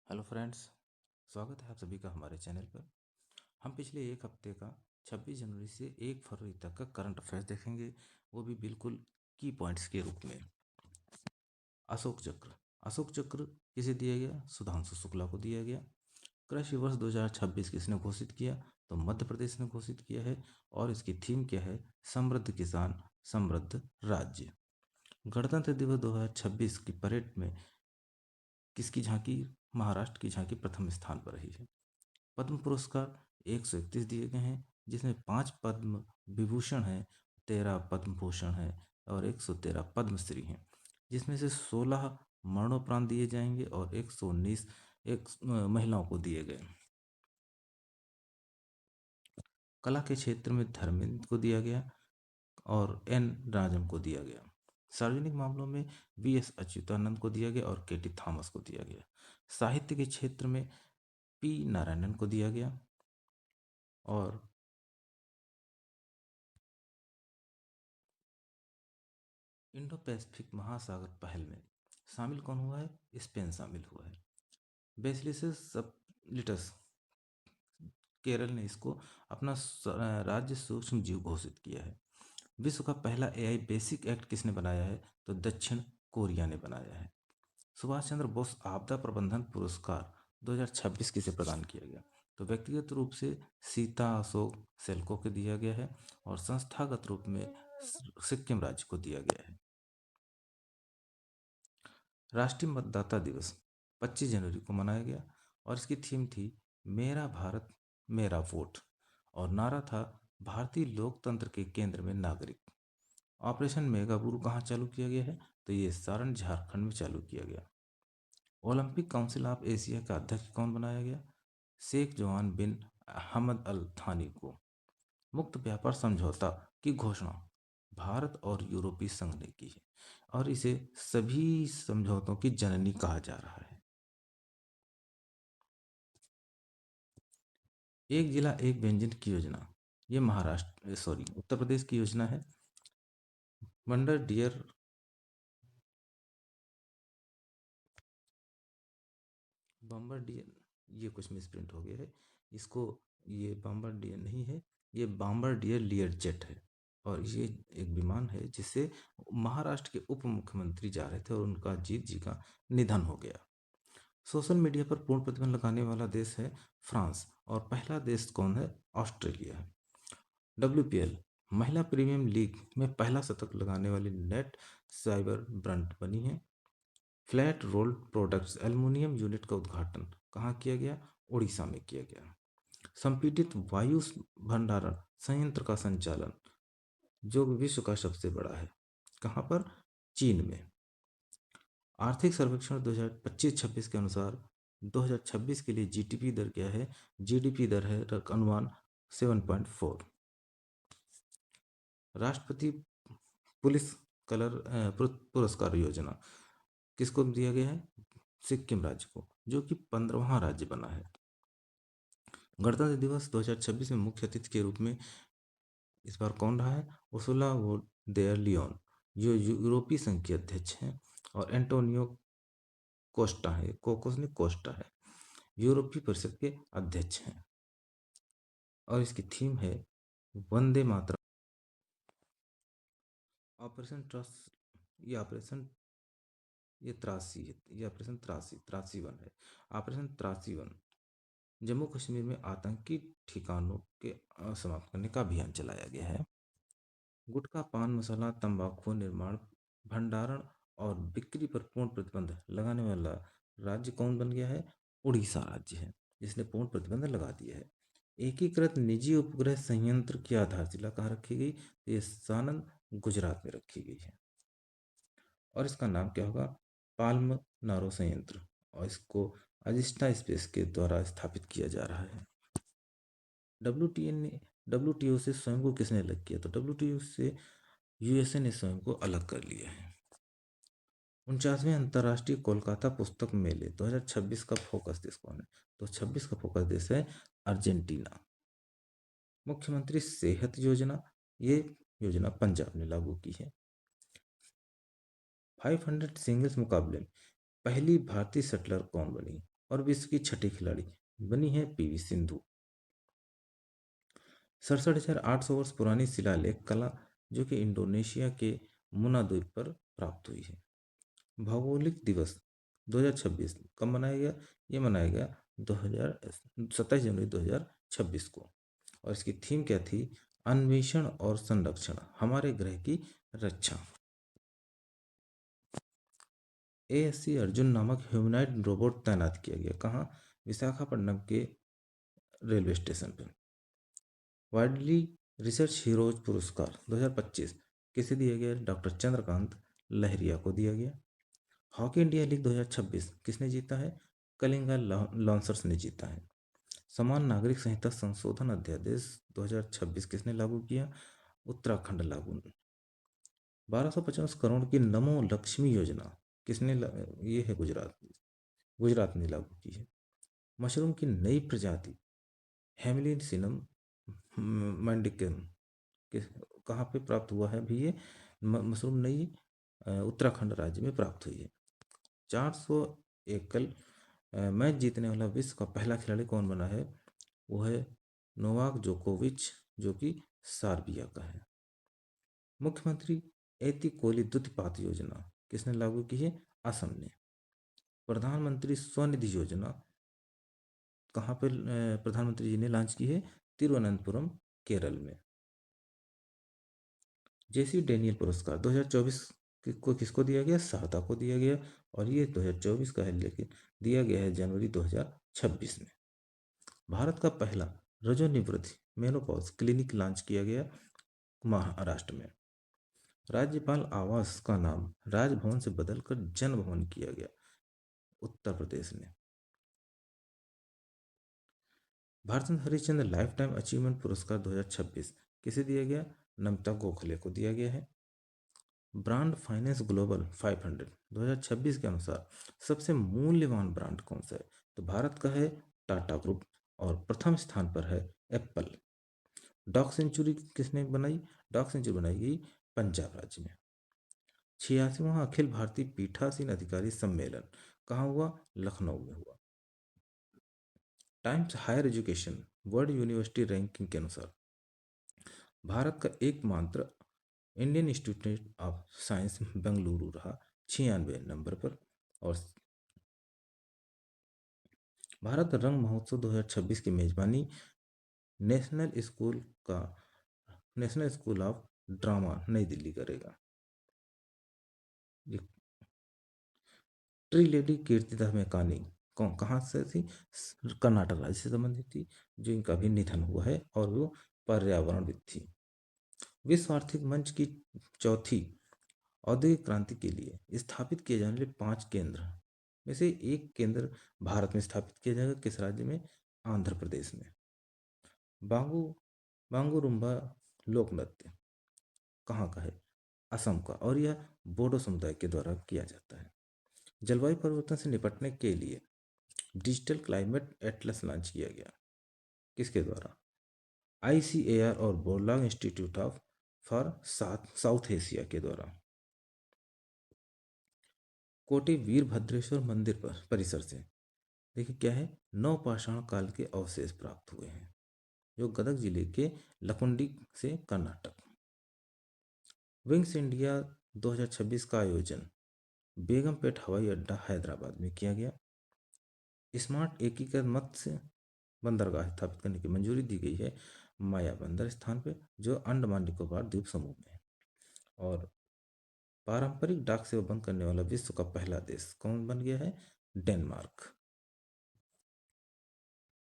Hello friends. स्वागत है आप सभी का हमारे चैनल पर। हम पिछले एक हफ्ते का 26 जनवरी से 1 फरवरी तक का करंट अफेयर्स देखेंगे, वो भी बिल्कुल की पॉइंट्स के रूप में। अशोक चक्र। अशोक चक्र किसे दिया गया? सुधांशु शुक्ला को दिया गया। कृषि वर्ष 2026 किसने घोषित किया? तो मध्य प्रदेश ने घोषित किया है। और इसकी थीम क्या है? समृद्ध किसान, समृद्ध राज्य। गणतंत्र दिवस 2026 की परेड में किसकी झांकी? महाराष्ट्र की झांकी प्रथम स्थान पर रही है। पद्म पुरस्कार 131 दिए गए हैं, जिसमें 5 पद्म विभूषण हैं, 13 पद्म भूषण हैं और 113 पद्मश्री हैं, जिसमें से 16 मरणोपरांत दिए जाएंगे और 119 महिलाओं को दिए गए। कला के क्षेत्र में धर्मेंद्र को दिया गया और एन राजम को दिया गया। सार्वजनिक मामलों में वी.एस. अच्युतानंद को दिया गया और के.टी. थॉमस को दिया गया। साहित्य के क्षेत्र में पी नारायणन को दिया गया। और इंडो पैसिफिक महासागर पहल में शामिल कौन हुआ है? स्पेन शामिल हुआ है। बेसिलियस सबलिटस, केरल ने इसको अपना राज्य सूक्ष्म जीव घोषित किया है। विश्व का पहला एआई बेसिक एक्ट किसने बनाया है? तो दक्षिण कोरिया ने बनाया है। सुभाष चंद्र बोस आपदा प्रबंधन पुरस्कार 2026 किसे प्रदान किया गया? तो व्यक्तिगत रूप से सीता अशोक सेल्को को दिया गया है और संस्थागत रूप में सिक्किम राज्य को दिया गया है। राष्ट्रीय मतदाता दिवस 25 जनवरी को मनाया गया और इसकी थीम थी मेरा भारत मेरा वोट और नारा था भारतीय लोकतंत्र के केंद्र में नागरिक। ऑपरेशन मेगाबुरु कहाँ चालू किया गया है? तो ये सारण झारखंड में चालू किया गया। ओलंपिक काउंसिल ऑफ एशिया का अध्यक्ष कौन बनाया गया? शेख जवान बिन अहमद अल थानी को। मुक्त व्यापार समझौता की घोषणा भारत और यूरोपीय संघ ने की है और इसे सभी समझौतों की जननी कहा जा रहा है। एक जिला एक व्यंजन की योजना, ये उत्तर प्रदेश की योजना है। वंडर डियर बम्बर डियर, ये कुछ मिसप्रिंट हो गया है इसको। ये बम्बर डियर नहीं है, ये बम्बर डियर लियर जेट है। और ये एक विमान है जिससे महाराष्ट्र के उप मुख्यमंत्री जा रहे थे और उनका जीत जी का निधन हो गया। सोशल मीडिया पर पूर्ण प्रतिबंध लगाने वाला देश है फ्रांस और पहला देश कौन है? ऑस्ट्रेलिया है। WPL महिला प्रीमियम लीग में पहला शतक लगाने वाली नेट साइबर ब्रंट बनी है। Flat rolled products aluminium unit का उद्घाटन कहाँ किया गया? उड़ीसा में किया गया। संपीड़ित वायु भंडारण संयंत्र का संचालन, जो विश्व का सबसे बड़ा है, कहाँ पर? चीन में। आर्थिक सर्वेक्षण 2025-26 के अनुसार 2026 के लिए जीडीपी दर क्या है? जीडीपी दर है अनुमान 7.4। राष्ट्रपति पुलिस कलर पुरस्कार योजना किसको दिया गया है? सिक्किम राज्य को, जो कि 15वां राज्य बना है। गणतंत्र दिवस 2026 में मुख्य अतिथि के रूप में इस बार कौन रहा है? उर्सुला वोन देर लियोन, जो यूरोपीय संघ के अध्यक्ष हैं। और एंटोनियो कोस्टा है, कोकोस ने कोस्टा है, यूरोपीय परिषद के अध्यक्ष हैं। और इसकी थीम है वंदे मातरम। ऑपरेशन ट्रस्ट, ये ऑपरेशन ये त्रासी है, ये ऑपरेशन त्रासी वन है। ऑपरेशन त्रासी वन जम्मू कश्मीर में आतंकी ठिकानों के समाप्त करने का अभियान चलाया गया है। गुटखा पान मसाला तंबाकू निर्माण भंडारण और बिक्री पर पूर्ण प्रतिबंध लगाने वाला राज्य कौन बन गया है? उड़ीसा राज्य है, जिसने पूर्ण प्रतिबंध लगा दिया है। एकीकृत निजी उपग्रह संयंत्र की आधारशिला कहाँ रखी गई? ये सानंद गुजरात में रखी गई है। और इसका नाम क्या होगा? पाल्म नारो संयंत्र। और इसको अजिस्टा स्पेस के द्वारा स्थापित किया जा रहा है। डब्ल्यूटीओ से स्वयं को किसने अलग किया? तो डब्ल्यूटीओ से यूएसए ने स्वयं को अलग कर लिया है। 49वें अंतर्राष्ट्रीय कोलकाता पुस्तक मेले 2026 का फोकस देश कौन है? तो 26 का फोकस देश है अर्जेंटीना। मुख्यमंत्री सेहत योजना, ये योजना पंजाब ने लागू की है। 500 सिंगल्स मुकाबले में पहली भारतीय शटलर कौन बनी? और विश्व की छठी खिलाड़ी बनी है पीवी सिंधु। 67,800 वर्ष पुरानी शिलालेख कला जो कि इंडोनेशिया के मुना द्वीप पर प्राप्त हुई है। भौगोलिक दिवस 2026 कब मनाया गया? ये मनाया गया 27 जनवरी 2026 को। और इसकी थीम क्या थी? अन्वेषण और संरक्षण, हमारे ग्रह की रक्षा। ASC अर्जुन नामक ह्यूमनॉइड रोबोट तैनात किया गया। कहाँ? विशाखापट्टनम के रेलवे स्टेशन पर। वाइडली रिसर्च हीरोज पुरस्कार 2025 किसे दिया गया? डॉक्टर चंद्रकांत लहरिया को दिया गया। हॉकी इंडिया लीग 2026 किसने जीता है? कलिंगा लॉन्सर्स ने जीता है। समान नागरिक संहिता संशोधन अध्यादेश 2026 किसने लागू किया? उत्तराखंड लागू। 1250 करोड़ की नमो लक्ष्मी योजना किसने ये है गुजरात ने लागू की है। मशरूम की नई प्रजाति हेमिलिसिनम मैंडिकम कहाँ पे प्राप्त हुआ है भी? ये मशरूम नई उत्तराखंड राज्य में प्राप्त हुई है। 400 एकल मैच जीतने वाला विश्व का पहला खिलाड़ी कौन बना है? वो है नोवाक जोकोविच जो कि सर्बिया का है। मुख्यमंत्री एतिकोली दुतिपात योजना किसने लागू की है? असम ने। प्रधानमंत्री स्वनिधि योजना कहाँ पर प्रधानमंत्री जी ने लॉन्च की है? तिरुवनंतपुरम केरल में। जेसी डेनियल पुरस्कार 2024 को किसको दिया गया? शारदा को दिया गया। और ये 2024 का है, लेकिन दिया गया है जनवरी 2026 में। भारत का पहला रजोनिवृत्ति मेनोपॉज क्लिनिक लॉन्च किया गया महाराष्ट्र में। राज्यपाल आवास का नाम राजभवन से बदलकर जन भवन किया गया उत्तर प्रदेश में। Bharat Harishchandra life time achievement पुरस्कार 2026 किसे दिया गया? नमिता गोखले को दिया गया है। ब्रांड फाइनेंस ग्लोबल 500 2026 के अनुसार सबसे मूल्यवान ब्रांड कौन सा है? तो भारत का है टाटा ग्रुप और प्रथम स्थान पर है एप्पल। डॉग सेंचुरी किसने बनाई? डॉग सेंचुरी बनाई गई पंजाब राज्य में। 86वां अखिल भारतीय पीठासीन अधिकारी सम्मेलन कहाँ हुआ? लखनऊ में हुआ। Times Higher Education World University Ranking के अनुसार भारत का एकमात्र Indian Institute of Science Bengaluru रहा 96 नंबर पर। और भारत रंग महोत्सव 2026 की मेजबानी नेशनल स्कूल ऑफ ड्रामा नई दिल्ली करेगा। ट्री लेडी कीर्तिदा मेकानी कहाँ से थी? कर्नाटक राज्य से संबंधित थी, जो इनका भी निधन हुआ है और वो पर्यावरणविद थी। विश्व आर्थिक मंच की चौथी औद्योगिक क्रांति के लिए स्थापित किए जाने वाले 5 केंद्र में से एक केंद्र भारत में स्थापित किया जाएगा। किस राज्य में? आंध्र प्रदेश में। बांगू बांगुरुम्बा लोक नृत्य कहाँ का है? असम का। और यह बोडो समुदाय के द्वारा किया जाता है। जलवायु परिवर्तन से निपटने के लिए डिजिटल क्लाइमेट एटलस लॉन्च किया गया। किसके द्वारा? ICAR और Borlaug institute of for south Asia के द्वारा। कोटि वीरभद्रेश्वर मंदिर पर परिसर से देखिए क्या है? नवपाषाण काल के अवशेष प्राप्त हुए हैं जो गदग जिले के लकुंडी से कर्नाटक। विंग्स इंडिया 2026 का आयोजन बेगमपेट हवाई अड्डा हैदराबाद में किया गया। स्मार्ट एकीकृत मत्स्य बंदरगाह स्थापित करने की मंजूरी दी गई है माया बंदर स्थान पर, जो अंडमान निकोबार द्वीप समूह में है। और पारंपरिक डाक सेवा बंद करने वाला विश्व का पहला देश कौन बन गया है? डेनमार्क।